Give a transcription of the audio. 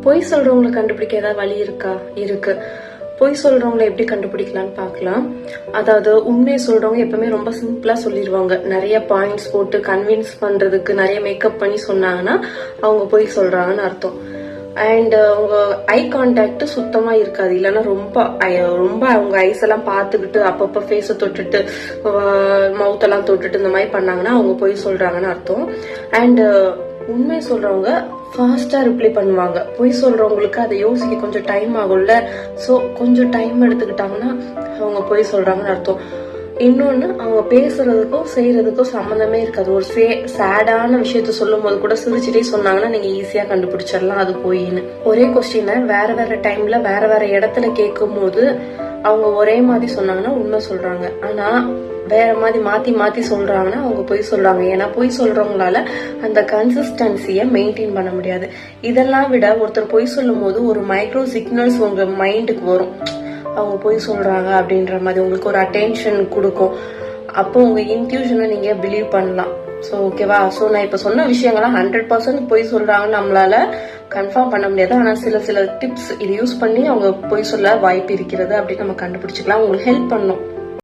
பொய் சொல்றவங்களை கண்டுபிடிக்க ஏதாவது வழி இருக்கா? இருக்கு. பொய் சொல்றவங்களை எப்படி கண்டுபிடிக்கலாம்னு பார்க்கலாம். அதாவது உண்மையை சொல்றவங்க எப்பவுமே ரொம்ப சிம்பிளா சொல்லிடுவாங்க. நிறைய பாயிண்ட்ஸ் போட்டு கன்வின்ஸ் பண்றதுக்கு நிறைய மேக்கப் பண்ணி சொன்னாங்கன்னா அவங்க பொய் சொல்றாங்கன்னு அர்த்தம். அண்ட் அவங்க ஐ கான்டாக்ட் சுத்தமா இருக்காது. இல்லைன்னா ரொம்ப அவங்க ஐஸ் எல்லாம் பார்த்துக்கிட்டு அப்பப்ப ஃபேஸை தொட்டுட்டு மவுத் எல்லாம் தொட்டுட்டு இந்த மாதிரி பண்ணாங்கன்னா அவங்க பொய் சொல்றாங்கன்னு அர்த்தம். அண்ட் உண்மை சொல்றவங்க ஃபாஸ்டா ரிப்ளை பண்ணுவாங்க. பொய் சொல்றவங்களுக்கு அதை யோசிக்க கொஞ்சம் டைம் ஆகும்ல. ஸோ கொஞ்சம் டைம் எடுத்துக்கிட்டாங்கன்னா அவங்க பொய் சொல்றாங்கன்னு அர்த்தம். இன்னொன்னு, அவங்க பேசுறதுக்கும் செய்யறதுக்கும் சம்மந்தமே இருக்காது. ஒரு சேடான விஷயத்த சொல்லும் போது கூட சிரிச்சுட்டே சொன்னாங்கன்னா நீங்க ஈஸியா கண்டுபிடிச்சிடலாம் அது பொய்ன்னு. ஒரே கொஸ்டினை வேற வேற டைம்ல வேற வேற இடத்துல கேட்கும் போது அவங்க ஒரே மாதிரி சொன்னாங்கன்னா உண்மை சொல்றாங்க. ஆனா வேற மாதிரி மாத்தி மாத்தி சொல்றாங்கன்னா அவங்க பொய் சொல்றாங்க. ஏன்னா பொய் சொல்றவங்களால அந்த கன்சிஸ்டன்சிய மெயின்டைன் பண்ண முடியாது. இதெல்லாம் விட ஒருத்தர் பொய் சொல்லும் போது ஒரு மைக்ரோ சிக்னல்ஸ் உங்க மைண்டுக்கு வரும். அவங்க பொய் சொல்றாங்க அப்படின்ற மாதிரி உங்களுக்கு ஒரு அட்டென்ஷன் கொடுக்கும். அப்போ உங்க இன்ட்யூஷனை நீங்க பிலீவ் பண்ணலாம். ஸோ ஓகேவா? ஸோ நான் இப்ப சொன்ன விஷயங்கள்லாம் 100% பொய் சொல்றாங்கன்னு நம்மளால கன்ஃபார்ம் பண்ண முடியாது. ஆனா சில டிப்ஸ் இது யூஸ் பண்ணி அவங்க பொய் சொல்ல வாய்ப்பு இருக்கிறது அப்படின்னு நம்ம கண்டுபிடிச்சிக்கலாம். உங்களுக்கு ஹெல்ப் பண்ணும்.